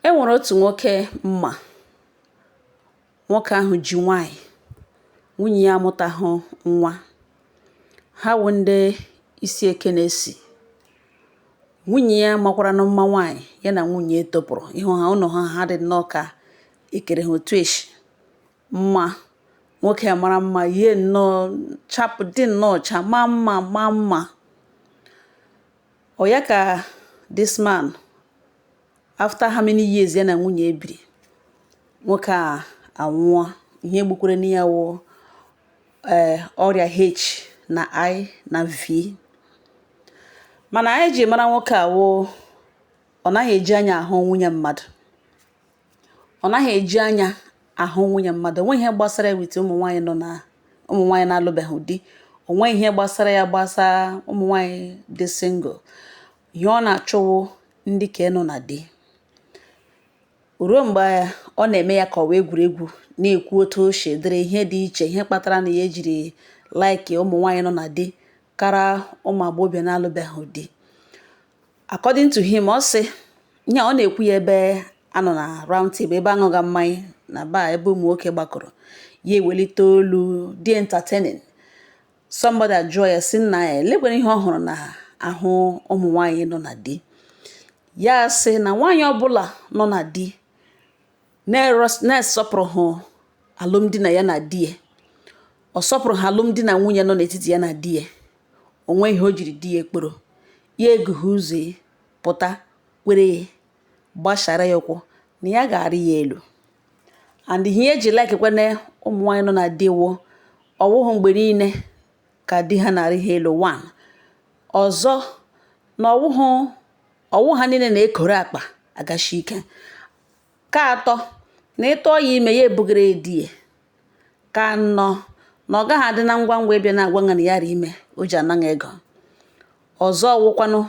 E nwere otu nwoke mma. Nwoke ahụ ji nwanyị. Nwunye ya amụtahụ nwa. Ha wụ ndị isi eke na-esi. Nwunye ya makwara na mma nwanyị ya na nwunye topụrụ. Ịhụ ha ụnọ ha dị nnọọ ka ekere ha otu eshi. Mma. Nwoke a mara mma, yie nnọọ chapụ dị nnọọ cha maa mma. Ọ ya ka this man, after how many years ya na nwunye ebiri, nwoke a anwụọ. Ihe gbukwere na ya wụ ọrịa H na I na V. Mana anyị ji mara nwoke a wụ ọ naghị eji anya ahụ nwunye mmadụ. Ọ naghị eji anya ahụ nwunye mmadụ. O nweghị ihe gbasara ya wit ụmụ nwaanyị na-alụbeghị di. O nweghị ihe gbasara ya gbasa ụmụ nwaanyị dị single. Ihe ọ na-achọwo ndị ka nọ na di. Ruo mgbe ọ na-eme ya ka ọ wee egwuregwu na-ekwu otu o si dịrị ihe dị iche, ihe kpatara na ya ejiri like ụmụ nwaanyị nọ na di kara ụmụ agbọghọbịa na-alụbeghị di. According to him, ọ sị ihe ọ na-ekwu ya ebe anọ na round table, ebe aṅụga mmanya na bar ebe ụmụ nwoke gbakọrọ. Ya ewelite olu dị entertaining. Somebody ajụọ ya sị nna ya elekwere ihe ọ hụrụ na ahụ ụmụ nwaanyị nọ na di. Ya sị na nwaanyị ọbụla nọ na di na-esọpụrụ alụmdi na ya na di ya. Ọ sọpụrụ ha alụmdi na nwunye nọ n'etiti ya na di ya. O nwe ihe o jiri di ya ekporo. Ya egughị ụzọ pụta were gbashara ya ụkwụ na ya ga-arị ya elu. And ihe eji like kwene ụmụ nwaanyị nọ na di wụ ọwụhụ mgbe niile ka di ha na-arị ha elu. One. Ọzọ na ọwụ ha niile na-ekoro akpa agashi ike. Ka atọ na ịtọ ya ime ya ebugere di ya. Ka anọ na ọ gaghị adị na ngwa ịbịa na-agwa na ya rị ime o ji anaghị ego. Ọzọ wụkwanụ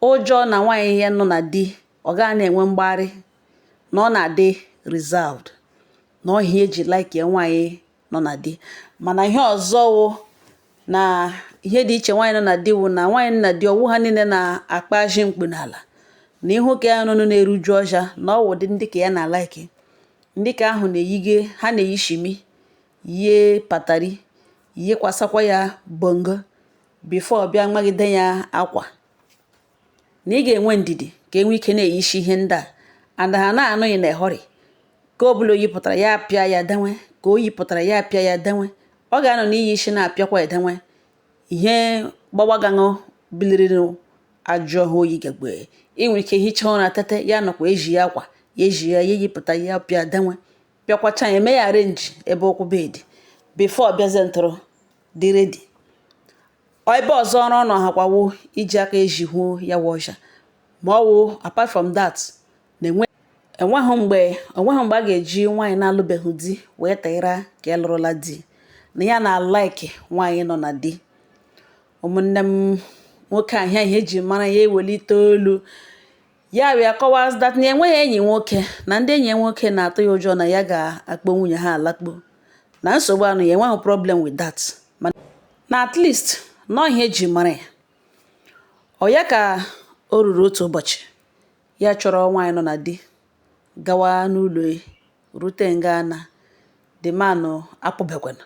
ụjọ na nwaanyị ya nọ na di ọ gaghị na-enwe mgbagharị na ọ na-adị reserved. Na ọ ihe eji like ya nwaanyị nọ na di. Mana ihe ọzọ wụ na ihe dị iche nwaanyị nọ na di wụ na nwaanyị nọ na di ọwụ ha niile na-akpa ajị mkpu n'ala. Na ihu ka ya nọ na-eruju ọja na ọ wụ dị ndị ka ya na like. Ndị ka ahụ na-eyige, ha na-eyi shimi, yie patari, yikwasakwa ya bongo before bịa magide ya akwa. Na ị ga-enwe ndidi ka enwe ike na-eyishi ihe ndị a. And ha na-anụghị na ehọrị. Ka ọ bụla o yipụtara ya apịa ya denwe. Ka o yipụtara ya apịa ya denwe. Ọ ga-anọ n'iyi isi na-apịakwa edenwe. Ihe gbawagaṅụ biliri ajọ oyi gagbe. Ị nwere ike hicha ụra tete ya nọkwa eji ya akwa. Ya eji ya yipụta ya apịa denwe. Pịakwacha ya eme ya arrange ebe ụkwụ bed. Before bịazie ntụrụ dị ready. Ebe ọzọ ọrụ ọ nọ hakwawo iji aka eji hụo ya wụ ọja. Ma ọ wụ apart from that na enweghị mgbe a ga-eji nwaanyị na-alụbeghị di wee tịra ka ya lụrụla di. Na ya na like nwaanyị nọ na di. Ụmụnne m nwoke ahịa ihe eji mara ya ewelite olu. Ya wee kọwaa that na enweghị enyi nwoke na ndị enyi nwoke na-atụ ya ụjọ na ya ga-akpọ nwunye ha alakpo. Na nsogbu anụ ya enweghị problem with that. Na at least nọ ihe eji mara ya. Ọ ya ka o ruru otu ụbọchị ya chọrọ nwaanyị nọ na di gawa n'ụlọ rute nga na the man akpụbekwana.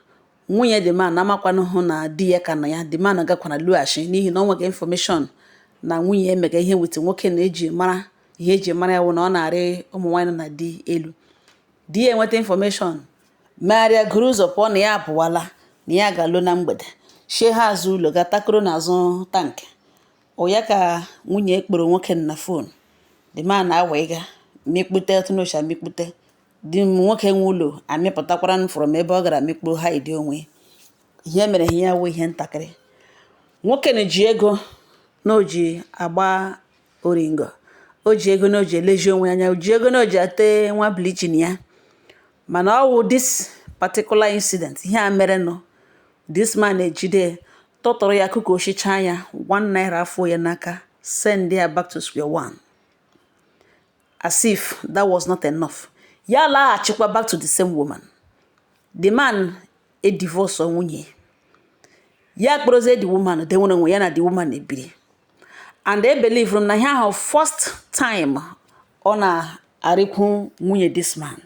Nwunye the man amakwanụ hụ na di ya ka nọ ya. The man gakwana lụghachi n'ihi na ọ nweghị information na nwunye emega ihe wit nwoke na-eji mara ihe eji mara ya wụ na ọ na-arị ụmụ nwaanyị nọ na di elu. Di ya enweta information megharịa gụrụ ụzọ pụọ na ya apụwala na ya ga-alụ na mgbede. Shie ha azụ ụlọ gatakoro n'azụ tankị. Ọ ya ka nwunye ekporo nwoke na fon. The man na-awaiga mekpute otu n'ocha mekpute. Di nwoke nwe ụlọ amịpụtakwara from ebe ọ gara mekpo hide onwe. Ihe mere ihe ya wụ ihe ntakịrị. Nwoke na-eji ego na o ji agba oringo. O ji ego na o ji eleji onwe anya. O ji ego na o ji ate nwa bleaching ya. Mana ọ wụ this particular incident ihe a mere nọ. This man ejide tụtụrụ ya kuka oshicha ya 1 naira afọ ya n'aka. Send ya back to square one. As if that was not enough. Ya laghachikwa back to the same woman. The man divorce nwunye. Ya kporozie the woman de nwere onwe ya na the woman ebiri. And they believe from na here first time ọ arịkwu nwunye this man.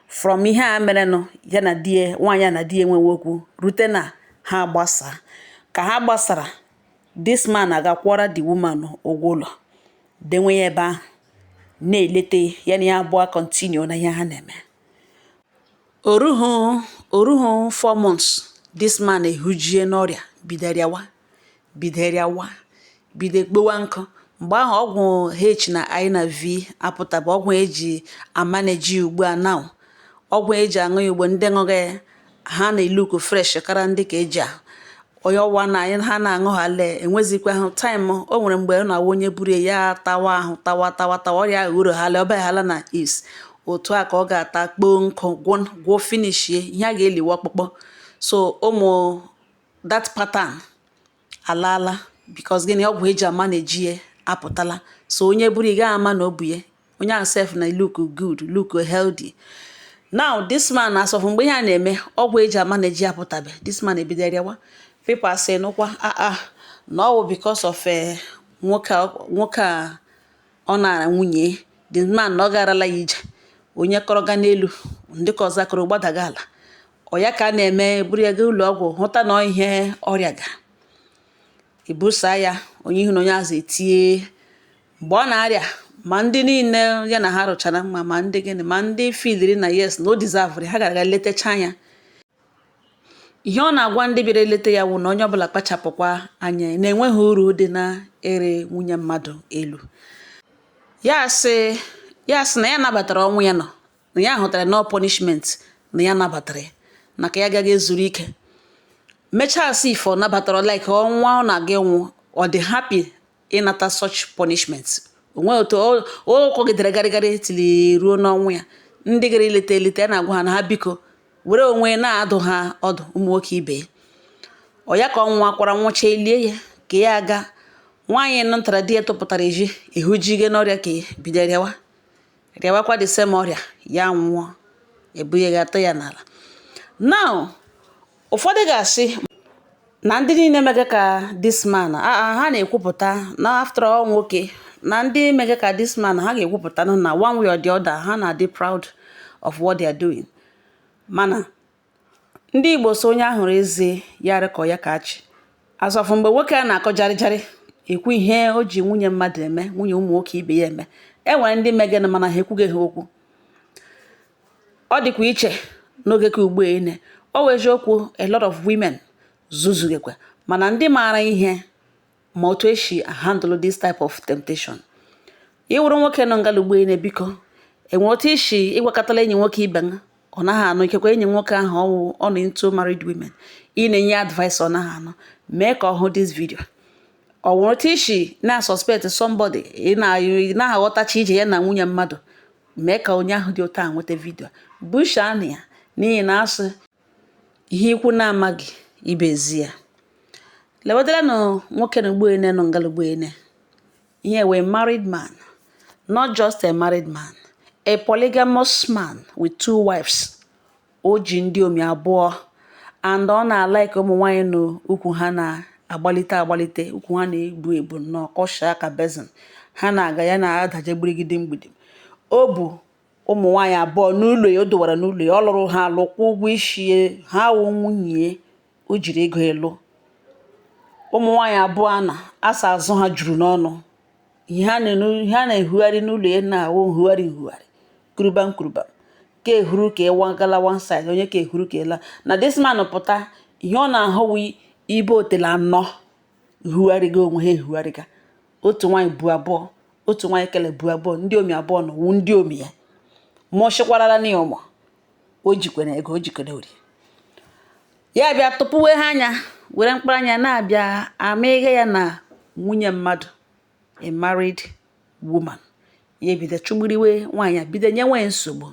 From ihe a mere nọ ya na die nwaanyị a na die enweghị okwu rute na ha gbasara. Ka ha gbasara, this man agakwara the woman ụgwọ ụlọ denwe ya ebe ahụ na-elete ya na ya abụọ continue na ihe ha na-eme. Oruhu 4 months this man ehujie n'ọrịa bido gbewa nkụ. Mgbe ahụ ọgwụ H na I na V apụtaba, ọgwụ eji amaneji ugbu a now. Ọgwụ eji aṅụ ya ugbo ndị ṅụghị ha na-eluku fresh kara ndị ka eji ahụ. Onye ọwa na anyị ha na-aṅụ ha lee enwezikwa ahụ time. O nwere mgbe ọ na-awụ onye buru ya tawa ahụ tawa ọrịa ahụ uru ha lee ọbịa hala na is otu a ka ọ ga-ata kpoo nkụ gwọ finishie ihe a ga-eliwe ọkpụkpọ. So ụmụ that pattern alaala because gịnị ọgwụ eji amaneji ya apụtala. So onye buru ga ama na obu ya onye ahụ self na look good, look healthy. Now this man asọfụ mgbe ihe a na-eme ọgwụ eji amaneji apụtabe, this man ebidorewa. People say nụkwa na ọ wụ because of nwoke a ọ nara nwunye. The man na ọ garala ya ije onye kọrọ ga n'elu ndị ka ọzọ kọrọ gbadaga ala. Ọ ya ka a na-eme buru ya gaa ụlọ ọgwụ hụta na ihe ọrịa ga ebusa ya onye ihu na onye azụ etie. Mgbe ọ na-arịa ma ndị niile ya na ha rụchara mma ma ndị gịnị ma ndị filiri na yes na o deserve ha gara letacha anya. Ihe ọ na-agwa ndị bịara eleta ya wụ na onye ọbụla kpachapụkwa anya na enweghị uru dị na ere nwunye mmadụ elu. Ya sị na ya nabatara ọnwụ ya nọ na ya hụtara no punishment na ya nabatara na ka ya agaghị ezuru ike. Mechaa sị ifo nabatara like ọnwa ọ na-aga ịnwụ ọ dị happy ịnata such punishment. Onwe otu o kọgidere garịgarị tili ruo n'ọnwụ ya. Ndị gara eleta ya na-agwa ha na ha biko were onwe na-adụ ha ọdụ ụmụ nwoke ibe. Ọ ya ka ọnwụnwa kwara nwụcha elie ya ka ya aga. Nwaanyị nụtara di ya tụpụtara eji ehujige n'ọrịa ka bido rịawakwa the same ọrịa ya nwụọ ebunye ga-atọ ya n'ala. Now ụfọdụ ga-asị na ndị niile mege ka this man ha na-ekwupụta na after all nwoke na ndị mege ka this man ha ga-ekwupụta na one way or the other ha na-adị proud of what they are doing. Mana ndị Igbo so onye ahụrụ eze ya rịkọ ya ka achị. Asọfụ mgbe nwoke a na-akọ jarịjarị ekwu ihe o ji nwunye mmadụ eme, nwunye ụmụ nwoke ibe ya eme. Enwere ndị mege na mana ha ekwughị ha okwu. Ọ dịkwa iche n'oge ka ugbu ene o weje okwu a lot of women zuzugekwa mana ndị maara ihe ma otu esi handle this type of temptation. Iwuru nwoke nọ ngala ugbu ene biko enwere otu isi ịgwakọtala enyi nwoke ibe nga ọ naghị anụ ikekwe enyi nwoke ahụ ọ na into married women ị na-enye advice ọ naghị anụ mee ka ọ hụ this video. Ọ nwere otu isi na suspect somebody ị na-aghọtacha ije ya na nwunye mmadụ mee ka onye ahụ dị otu a nweta vidio busha na ya n'ihi na asị ihe ikwu na-amaghị ibezi ya. Lewedara na nwoke na ugboene nọ ngala ugboene ihe wee married man, not just a married man, a polygamous man with 2 wives. O ji ndị omi abụọ and ọ na-alike ụmụ nwaanyị na ukwu ha na-agbalite ukwu ha na-ebu nnọọ kọsha ka bezin ha na-aga ya na-adaje gbirigide mgbidi. O bụ ụmụ nwaanyị abụọ n'ụlọ ya o dowara n'ụlọ ya ọ lụrụ ha alụkwa ụgwọ isi ha wụ nwunye o jiri ego elu. Ụmụ nwaanyị abụọ na asa azụ ha juru n'ọnụ. Ihe ha na-ehugharị n'ụlọ ya na-awụ nhugharị kurubam ka ehuru ka ịwa gala one side onye ka ehuru ka ela na this man pụta ihe ọ na-ahụwi ibe otela anọ hugharịga onwe ha ehugharịga. Otu nwaanyị bu abụọ otu nwaanyị kele bu abụọ ndị omi abụọ na wu ndị omi ya mụchikwarala na ụmụ o jikwere ego o jikere ori ya bịa tụpụwe ha anya were mkpụrụ anya na-abịa amịghe ya na nwunye mmadụ a married woman. Ya bido chụgburiwe nwaanyị bido nye nwe nsogbu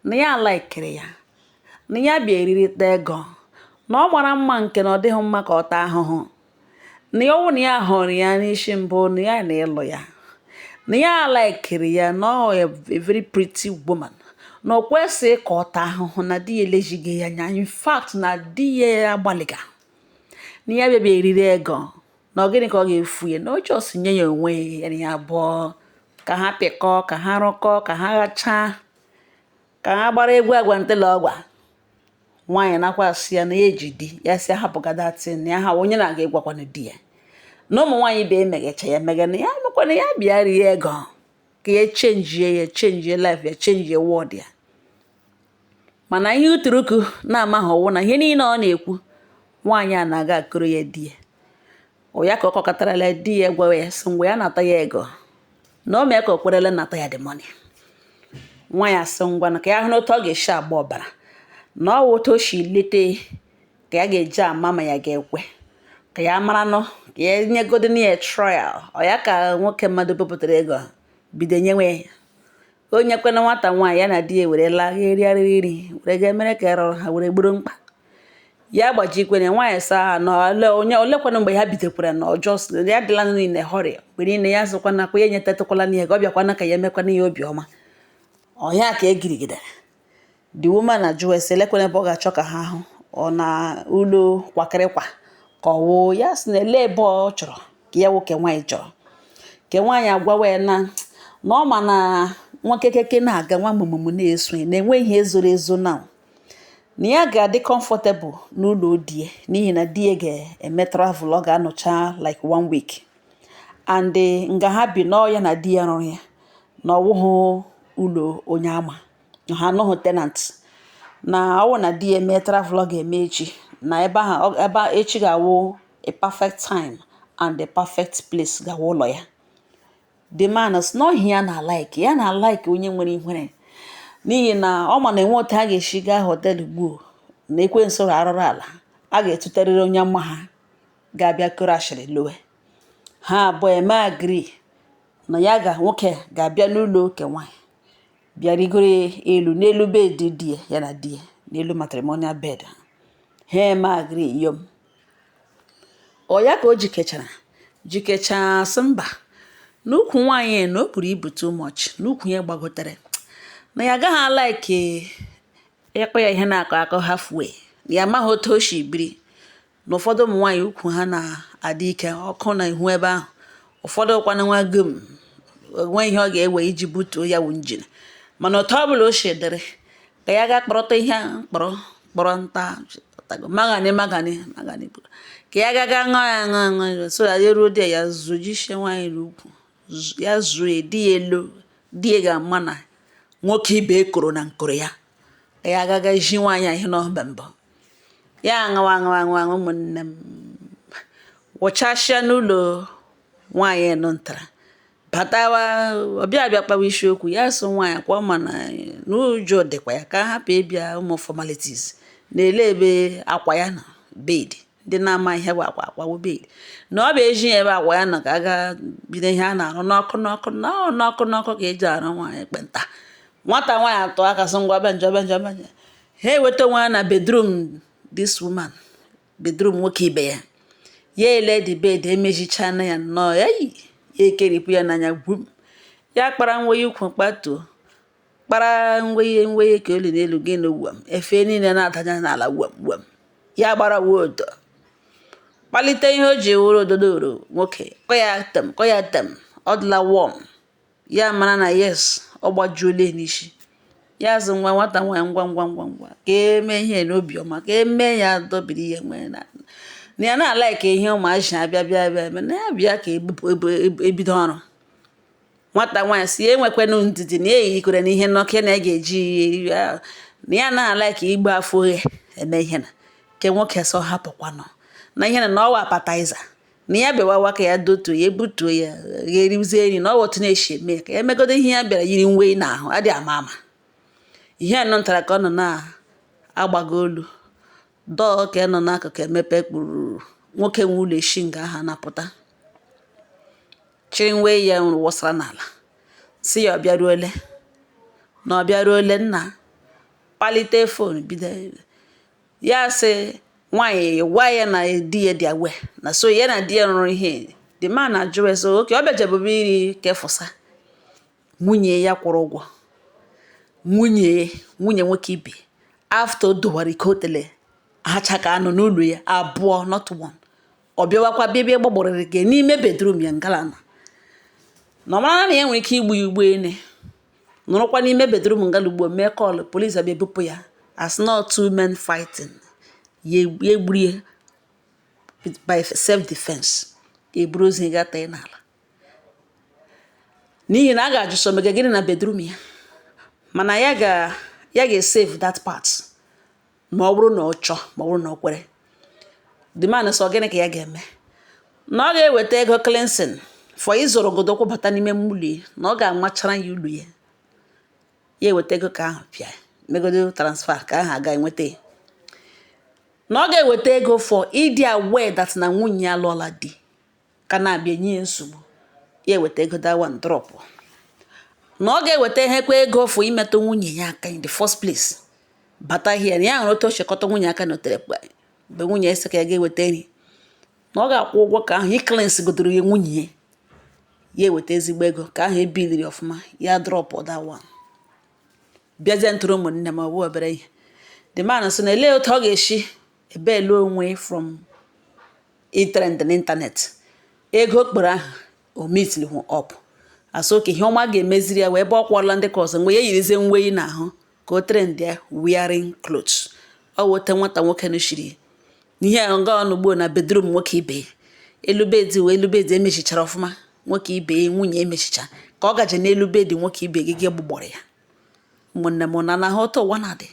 na ya laikere ya na ya bịa eririta ego na ọ mara mma nke na ọ dịghị mma ka ọ taa ahụhụ na ya ọwụ na ya hụrụ ya n'isi mbụ na ya na-ịlụ ya na ya laikere ya na ọ a very pretty woman na o kwesịghị ka ọ taa ahụhụ na di ya elejighị ya anya. In fact na di ya agbalịga na ya bịa eriri ego na ọ gịnị ka ọ ga-efu ya na o just nye ya onwe ya abụọ ka ha pịkọọ, ka ha rụkọọ, ka ha gachaa, ka ha gbara egwu agwantịla ọgwa. Nwaanyị nakwa asị ya na ya eji di ya, si ahapụgada tin ya ha onye na-aga ịgwakwana di ya na ụmụ nwaanyị be emegecha ya megana ya mekwana ya bịa rie ego ka ya chenjie life ya, chenjie wọd ya. Mana ihe uturuku na-amaghị ọwụ na ihe niile ọ na-ekwu nwaanyị a na-aga akụrụ ya di ya. Ọ ya ka ọ kọkọtarala di ya gwawa ya sị ngwa ya nata ya ego na o mee ka o kwerele nata ya the money. Nwaanyị asị ngwa na ka ya hụ n'otu ọ ga-esi agba ọbara na ọ wụ otu o si lete ka ya ga-eji ama ma ya ga-ekwe, ka ya mara nọ ka ya nyegodin ya trial. Ọ ya ka nwoke mmadụ bepụtara ego bido nyewe ya. Onye kwena nwata nwaanyị ya na di ya were laa erigharị iri were ga mere ka erọrọ ha were gburu mkpa. Ya gbajikwene nwaanyị saa na onye olekwana mgbe ha bidokwara na ọjọọ ya dịla niile họrịa mgbe niile ya zụkwana kwa ya nyetatụkwala n'ihe ka ọ bịakwana ka ya emekwana ihe obiọma. Ọ ya ka egirigidere. The woman ajụ ese elekwana ebe ọ ga-achọ ka ha hụ ọ na ụlọ kwakịrịkwa ka ọ wụ ya sị na ele ebe ọ chọrọ ka ya nwoke nwaanyị chọrọ. Ke nwaanyị agwawa ya na ọ ma na nwoke keke na-aga nwa mụmụmụ na-eso na enweghị ezoro ezo na ya ga-adị comfortable n'ụlọ di ya n'ihi na di ya ga-eme travel, ọ ga-anọcha like 1 week and nga ha bi n'ọ ya na di ya rụrụ ya na ọwụghụ ụlọ onye ama ha anọghị tenant, na ọwụ na di ya mee travel ọ ga-eme echi na ebe echi ga-awụ a perfect time and a perfect place ga-awụ ụlọ ya. The man is not here na like ya na like onye nwere ihere n'ihi na ọ ma na enwe otu ha ga-esi gaa họtel gbuo na ekwensu arụrụ ala a ga-etuterịrị onye mma ha ga-abịa koro ashịrị lowe. Ha abụọ eme agree na ya ga nwoke ga-abịa n'ụlọ oke nwaanyị bịa rigoro elu n'elu bed di ya na di ya n'elu matrimonial bed. Ha eme agree yom. Ọ ya ka o jikechaa sị mba n'ukwu nwaanyị na o buru ibu too much, n'ukwu ya gbagotere na ya agaghị alaiki ịkpọ ya ihe na-akọ akọ halfway, ya amaghị otu o si biri na ụfọdụ ụmụ nwaanyị ukwu ha na-adị ike ọkụ na ihu ebe ahụ, ụfọdụ kwana nwa gom nwe ihe ọ ga-ewe iji butuo ya wụ njin. Mana otu ọ bụla o si dịrị ka ya ga kpọrọta ihe kpọrọ nta magani ka ya gaga ṅụọ ya so ya eruo di ya zụjisie nwaanyị n'ukwu ya zue di ya elo, di ya ga-ama na nwoke ibe ekoro na nkoro ya ka ya gaga ji nwaanyị ihe n'ọba mbọ ya ṅụwa ụmụnne m wụchasịa n'ụlọ nwaanyị nọ ntara batawa ọbịa kpawa isiokwu ya so nwaanyị kwa ma na n'ụjọ dịkwa ya ka hapụ ịbịa ụmụ formalities na-ele ebe akwa ya na bed ndị na-ama ihe bụ akwa bed na ọ bụ eji ebe akwa ya nọ ka aga bido ihe a na-arụ n'ọkụ ka eji arụ nwaanyị ekpenta. Nwata nwaanyị atọ aka sị ngwa benjọ ha eweta nwa na bedroom this woman, bedroom nwoke ibe ya ele the bed emejicha na ya nnọọ ya ekeripụ ya n'anya gwum ya kpara nwe ukwu kpatuo kpara nwe ka oli n'elu gị na wam efe niile na-adanya n'ala wam ya gbara wodo kpalite ihe o ji wụrụ ododoro nwoke kọ ya tem ọ dịla wọm ya mara na yes ọ gbajuola n'isi ya zụ nwa nwata nwaanyị ngwa ka eme ihe n'obiọma ka eme ya dobiri ihe nwere na ya na-alaike ihe ụmụazị abịa na ya bịa ka ebido ọrụ. Nwata nwaanyị si ya enwekwanụ ndidi na eyikwere n'ihe nnọkịa na ya ga-eji eri na ya na-alaike igbe afọ oghe eme ihe na ke nwoke sọ hapụkwanụ na ihe na ọwa appetizer na ya bịawawa ka ya dotuo ya ebutuo ya ga-erizie eri na ọ otu na-eshi eme ka ya megodo ihe ya bịara yiri nwe n'ahụ adị ama ihe anọ ntara ka ọ nọ na-agbago olu dọọ ka nọ n'akụkụ emepe kpụrụ nwoke nwe ụlọ eshi nga aha napụta chiri nwe ya wụsara n'ala si ya ọ bịaruole nna kpalite fon bido ya sị nwaanyị gwa ya na di ya dị awe na so ya na di ya rụrụ ihe the man ajụwe so oke ọ bịajebube iri kefụsa nwunye ya kwụrụ ụgwọ nwunye nwoke ibe after o dowara ike otele hacha ka anọ n'ụlọ ya abụọ not one ọ bịawakwa bịa gbagborịrị gị n'ime bedroom ya ngalana na ọ mara na ya nwere ike igbu ya ugbo ene nọrọkwa n'ime bedroom ngalugbo mee kọlụ police abịa ebupụ ya as not two men fighting ya egburie by self defense eburu ozi ga taa n'ala n'ihi na a ga-ajụ so mega gịnị na bedroom ya mana ya ga-save that part ma ọ bụrụ na ọ chọọ ma ọ bụrụ na ọ kwere the man sọ gịnị ka ya ga-eme na ọ ga-eweta ego cleansing for ịzụrụ ogodo kwụbata n'ime mmụlie na ọ ga-amachara ya ulu ya eweta ego ka ahụ pịa megodo transfer ka ahụ aga enweta na ọ ga-eweta ego for ịdị aware that na nwunye ya lụọla di ka na-abịa nye ya nsogbu ya eweta ego that one drop na ọ ga-eweta ihekwa ego for imetụ nwunye ya aka in the first place bata here na ya hụrụ otu o chekọta nwunye aka n'otere mgbe nwunye ese ka ya ga-eweta nri na ọ ga-akwụ ụgwọ ka ahụ iklens godoro ya nwunye ya eweta ezigbo ego ka ahụ ebiliri ọfụma ya drop that one bịazie ntụrụ ụmụnne m ọ bụ obere ihe the man sị na elee otu ọ ga-esi ebe elu onwe from trend n'ịntanet ego kpọrọ ahụ o mitili hụ up asọ oke ihe ọma ga-emeziri ya wee ebe ọ kwọrọla ndị ka ọzọ mgbe ya yirizie nweyi n'ahụ ka o trend ya wearing clothes ọ wote nwata nwoke nụchiri n'ihe a nga ọnugbo na bedroom nwoke ibe elubedi wee elubedi emechichara ọfụma nwoke ibe nwunye emechicha ka ọ gaje n'elubedi nwoke ibe gị gbugbọrọ ya ụmụnne m na ha otu ụwa na-adị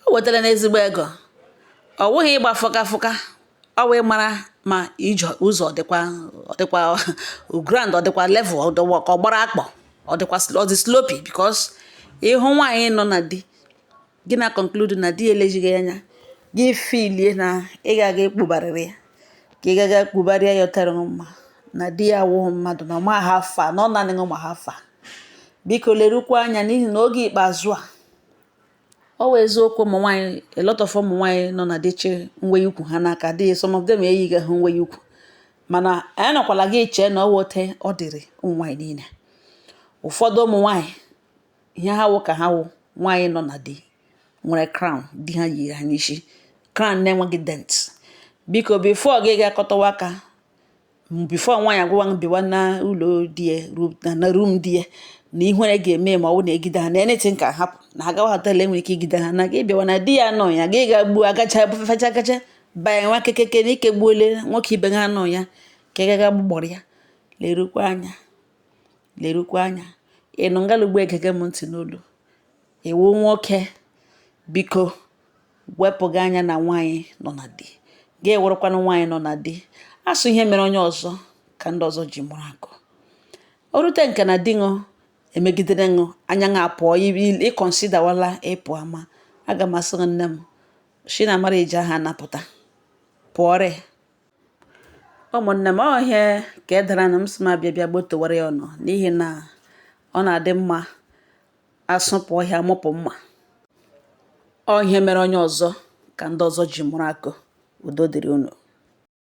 o wetara n'ezigbo ego ọ wụghị ịgba fụka ọ wee mara ma ije ụzọ ọdịkwa grand ọdịkwa level ọdịkwa ka ọ gbara akpọ ọ dị sloppy because ịhụ nwaanyị nọ na di gị na conclude na di elejighị anya gị filie na ị ga-aga ekpubarịrị ya ka ị gaga kpubarịa ya ọtara mma na di ya awụghị mmadụ na ọma ha afa na ọ naanị ụmụ ha afa biko lerukwa anya n'ihi na oge ikpeazụ a ọ wee eziokwu ụmụ nwaanyị a lot of ụmụ nwaanyị nọ na dịche nwe ukwu ha n'aka dị some of them eyighị ha nwe ukwu mana anyị nọkwala gị chee na ọ wote ọ dịrị ụmụ nwaanyị niile ụfọdụ ụmụ nwaanyị ihe ha wụ ka ha wụ nwaanyị nọ na di nwere crown di ha yiri ha n'isi crown na-enweghị dent biko before gị ga-akọtawa aka before nwaanyị agwụwa biwa na ụlọ di ya na room di ya na ihere ga-eme ma ọ bụ na egide ha na anything ka hapụ na agawa hotel enwere ike igide ha na gị bịawa na di ya nọ ya gị ga-gbuo agacha fecha banye nwa kekeke na ike gbuole nwoke ibe ha nọ ya ka ị gaga gbugbọrọ ya lerukwa anya ịnụ ngalugbo egege m ntị n'olu iwu nwoke biko wepụ gị anya na nwaanyị nọ na di gị ewerụkwana nwaanyị nọ na di asụ ihe mere onye ọzọ ka ndị ọzọ ji mụrụ akụ o rute nke na di ṅụ emegidere ṅụ anya ṅa apụọ ịkọnsidawala ịpụ ama aga m asị nne m shi na mara eji aha anapụta pụọrị ụmụnne m ọhịa ka e dara na m si m abịa gbotowara ya ọnụ n'ihi na ọ na-adị mma asụpụ ọhịa mụpụ mma ọ ihe mere onye ọzọ ka ndị ọzọ ji mụrụ akụ udo dịrị unu